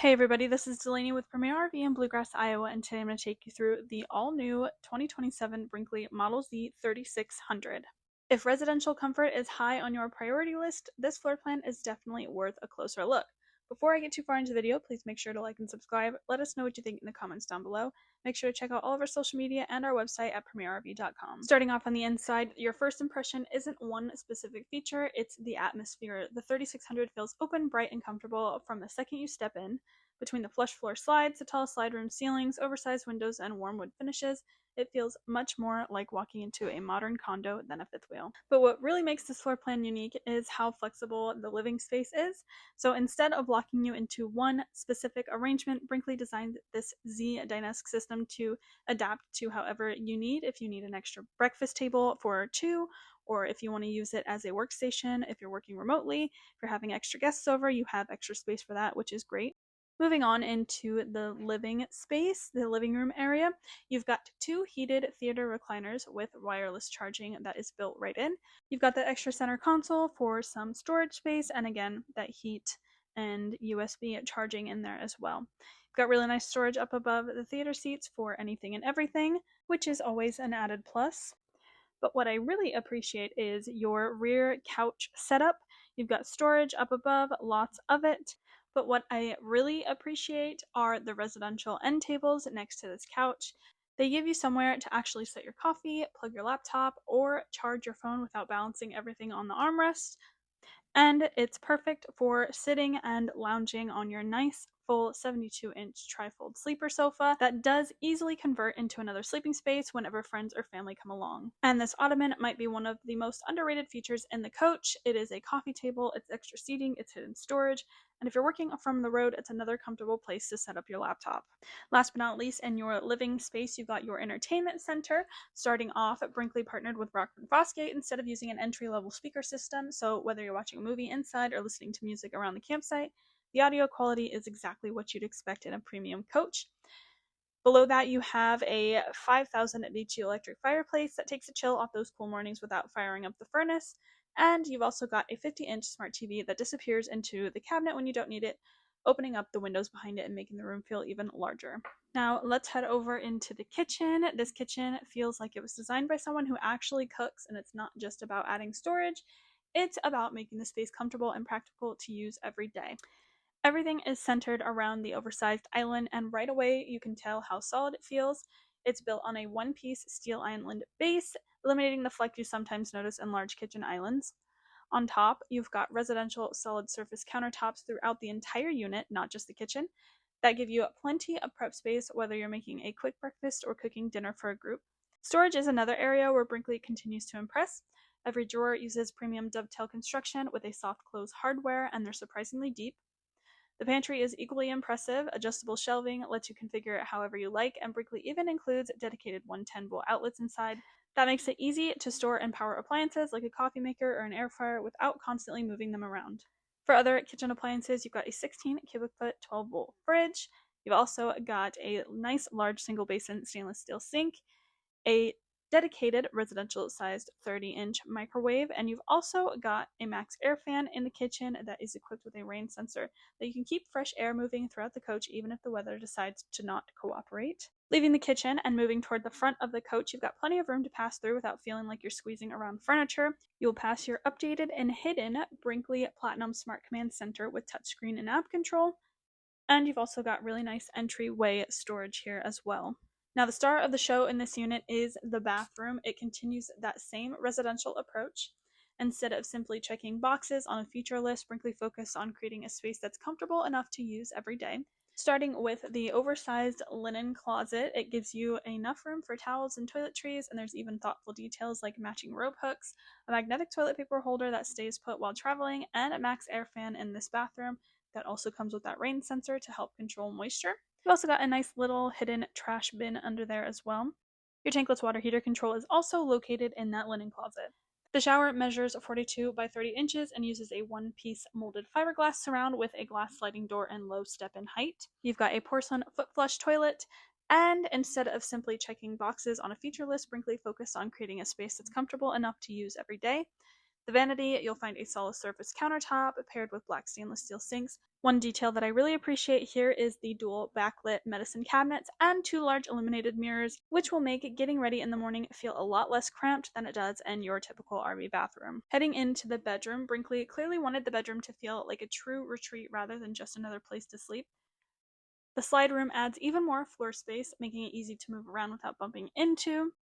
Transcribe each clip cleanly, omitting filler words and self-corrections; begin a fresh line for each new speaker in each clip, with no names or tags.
Hey everybody, this is Delaney with Premier RV in Bluegrass, Iowa, and today I'm going to take you through the all-new 2027 Brinkley Model Z 3600. If residential comfort is high on your priority list, this floor plan is definitely worth a closer look. Before I get too far into the video, please make sure to like and subscribe. Let us know what you think in the comments down below. Make sure to check out all of our social media and our website at premierrv.com. Starting off on the inside, your first impression isn't one specific feature, it's the atmosphere. The 3600 feels open, bright, and comfortable from the second you step in. Between the flush floor slides, the tall slide room ceilings, oversized windows, and warm wood finishes, it feels much more like walking into a modern condo than a fifth wheel. But what really makes this floor plan unique is how flexible the living space is. So instead of locking you into one specific arrangement, Brinkley designed this Z-Dine system to adapt to however you need. If you need an extra breakfast table for two, or if you want to use it as a workstation, if you're working remotely, if you're having extra guests over, you have extra space for that, which is great. Moving on into the living space, the living room area, you've got two heated theater recliners with wireless charging that is built right in. You've got the extra center console for some storage space, and again, that heat and USB charging in there as well. You've got really nice storage up above the theater seats for anything and everything, which is always an added plus. But what I really appreciate is your rear couch setup. You've got storage up above, lots of it. But what I really appreciate are the residential end tables next to this couch. They give you somewhere to actually set your coffee, plug your laptop, or charge your phone without balancing everything on the armrest. And it's perfect for sitting and lounging on your nice full 72-inch trifold sleeper sofa that does easily convert into another sleeping space whenever friends or family come along. And this ottoman might be one of the most underrated features in the coach. It is a coffee table, it's extra seating, it's hidden storage, and if you're working from the road, it's another comfortable place to set up your laptop. Last but not least, in your living space, you've got your entertainment center. Starting off, Brinkley partnered with Rockford Fosgate instead of using an entry-level speaker system, so whether you're watching a movie inside or listening to music around the campsite, the audio quality is exactly what you'd expect in a premium coach. Below that, you have a 5,000 BTU electric fireplace that takes a chill off those cool mornings without firing up the furnace. And you've also got a 50-inch smart TV that disappears into the cabinet when you don't need it, opening up the windows behind it and making the room feel even larger. Now let's head over into the kitchen. This kitchen feels like it was designed by someone who actually cooks, and it's not just about adding storage, it's about making the space comfortable and practical to use every day. Everything is centered around the oversized island, and right away you can tell how solid it feels. It's built on a one-piece steel island base, eliminating the flex you sometimes notice in large kitchen islands. On top, you've got residential solid surface countertops throughout the entire unit, not just the kitchen, that give you plenty of prep space whether you're making a quick breakfast or cooking dinner for a group. Storage is another area where Brinkley continues to impress. Every drawer uses premium dovetail construction with a soft close hardware, and they're surprisingly deep. The pantry is equally impressive. Adjustable shelving lets you configure it however you like, and Brinkley even includes dedicated 110-volt outlets inside. That makes it easy to store and power appliances like a coffee maker or an air fryer without constantly moving them around. For other kitchen appliances, you've got a 16 cubic foot 12-volt fridge. You've also got a nice large single basin stainless steel sink, a dedicated residential sized 30-inch microwave, and you've also got a max air fan in the kitchen that is equipped with a rain sensor that you can keep fresh air moving throughout the coach even if the weather decides to not cooperate. Leaving the kitchen and moving toward the front of the coach, you've got plenty of room to pass through without feeling like you're squeezing around furniture. You'll pass your updated and hidden Brinkley Platinum Smart Command Center with touchscreen and app control, and you've also got really nice entryway storage here as well. Now, the star of the show in this unit is the bathroom. It continues that same residential approach. Instead of simply checking boxes on a feature list, Brinkley focused on creating a space that's comfortable enough to use every day. Starting with the oversized linen closet, it gives you enough room for towels and toiletries, and there's even thoughtful details like matching rope hooks, a magnetic toilet paper holder that stays put while traveling, and a max air fan in this bathroom that also comes with that rain sensor to help control moisture. You've also got a nice little hidden trash bin under there as well. Your tankless water heater control is also located in that linen closet. The shower measures 42 by 30 inches and uses a one-piece molded fiberglass surround with a glass sliding door and low step-in height. You've got a porcelain foot flush toilet, and instead of simply checking boxes on a feature list, Brinkley focused on creating a space that's comfortable enough to use every day. The vanity, you'll find a solid surface countertop paired with black stainless steel sinks. One detail that I really appreciate here is the dual backlit medicine cabinets and 2 large illuminated mirrors, which will make getting ready in the morning feel a lot less cramped than it does in your typical RV bathroom. Heading into the bedroom, Brinkley clearly wanted the bedroom to feel like a true retreat rather than just another place to sleep. The slide room adds even more floor space, making it easy to move around without bumping into.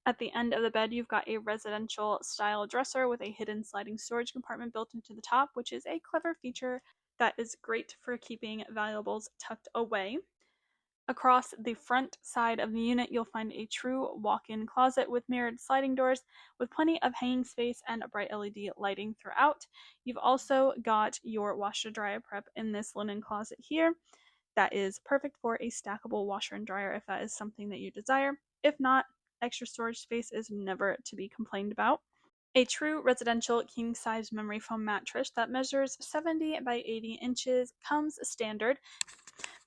At the end of the bed, you've got a residential style dresser with a hidden sliding storage compartment built into the top, which is a clever feature that is great for keeping valuables tucked away. Across the front side of the unit, you'll find a true walk-in closet with mirrored sliding doors with plenty of hanging space and a bright LED lighting throughout. You've also got your washer dryer prep in this linen closet here. That is perfect for a stackable washer and dryer if that is something that you desire. If not, extra storage space is never to be complained about. A true residential king-size memory foam mattress that measures 70 by 80 inches comes standard.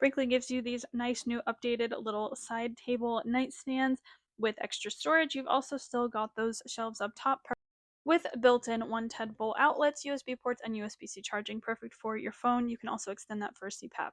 Brinkley gives you these nice new updated little side table nightstands with extra storage. You've also still got those shelves up top with built-in 110-volt outlets, USB ports, and USB-C charging, perfect for your phone. You can also extend that for CPAP.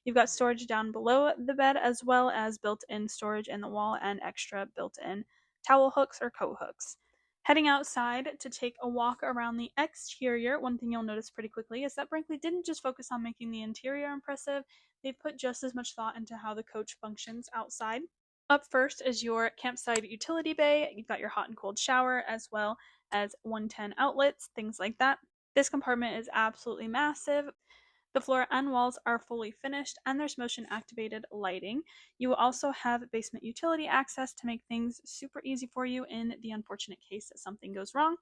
You've got storage down below the bed as well as built-in storage in the wall and extra built-in towel hooks or coat hooks. Heading outside to take a walk around the exterior, one thing you'll notice pretty quickly is that Brinkley didn't just focus on making the interior impressive, they've put just as much thought into how the coach functions outside. Up first is your campsite utility bay. You've got your hot and cold shower as well as 110 outlets, things like that. This compartment is absolutely massive. The floor and walls are fully finished and there's motion activated lighting. You will also have basement utility access to make things super easy for you in the unfortunate case that something goes wrong.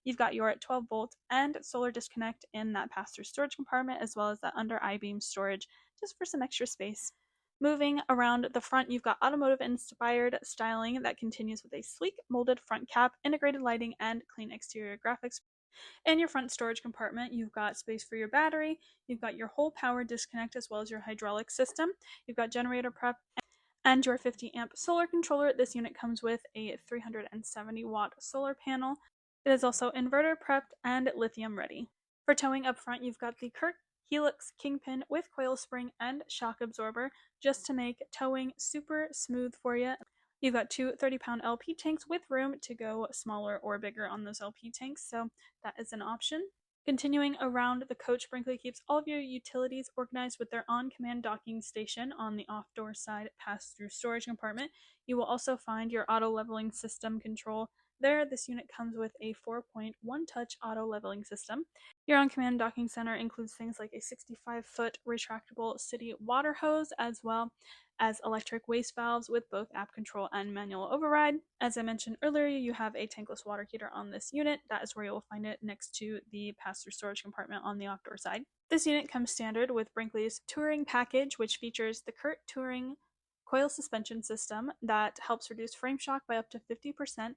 You've got your 12-volt and solar disconnect in that pass-through storage compartment as well as that under I-beam storage just for some extra space. Moving around the front, you've got automotive-inspired styling that continues with a sleek molded front cap, integrated lighting, and clean exterior graphics. In your front storage compartment, you've got space for your battery, you've got your whole power disconnect as well as your hydraulic system, you've got generator prep, and your 50 amp solar controller. This unit comes with a 370 watt solar panel. It is also inverter prepped and lithium ready. For towing up front, you've got the Kirk Helix Kingpin with coil spring and shock absorber just to make towing super smooth for you. You've got 2 30-pound LP tanks with room to go smaller or bigger on those LP tanks, so that is an option. Continuing around the coach, Brinkley keeps all of your utilities organized with their on-command docking station on the off-door side pass-through storage compartment. You will also find your auto-leveling system control there. This unit comes with a 4.1 touch auto-leveling system. Your on-command docking center includes things like a 65-foot retractable city water hose as well as electric waste valves with both app control and manual override. As I mentioned earlier, you have a tankless water heater on this unit. That is where you'll find it next to the pass-through storage compartment on the off-door side. This unit comes standard with Brinkley's Touring package, which features the Kurt Touring coil suspension system that helps reduce frame shock by up to 50%,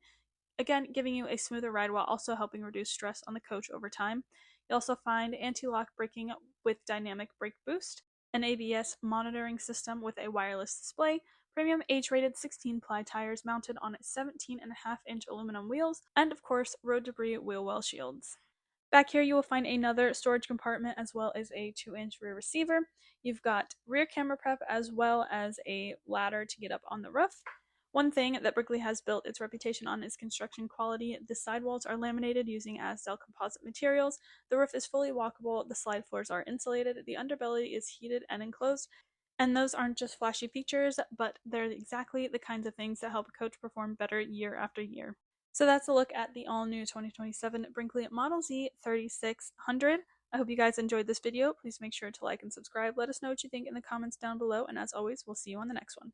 again giving you a smoother ride while also helping reduce stress on the coach over time. You'll also find anti-lock braking with dynamic brake boost, an ABS monitoring system with a wireless display, premium age-rated 16-ply tires mounted on 17.5-inch aluminum wheels, and of course, road debris wheel well shields. Back here you will find another storage compartment as well as a 2-inch rear receiver. You've got rear camera prep as well as a ladder to get up on the roof. One thing that Brinkley has built its reputation on is construction quality. The sidewalls are laminated using Azdel composite materials. The roof is fully walkable. The slide floors are insulated. The underbelly is heated and enclosed. And those aren't just flashy features, but they're exactly the kinds of things that help a coach perform better year after year. So that's a look at the all-new 2027 Brinkley Model Z 3600. I hope you guys enjoyed this video. Please make sure to like and subscribe. Let us know what you think in the comments down below. And as always, we'll see you on the next one.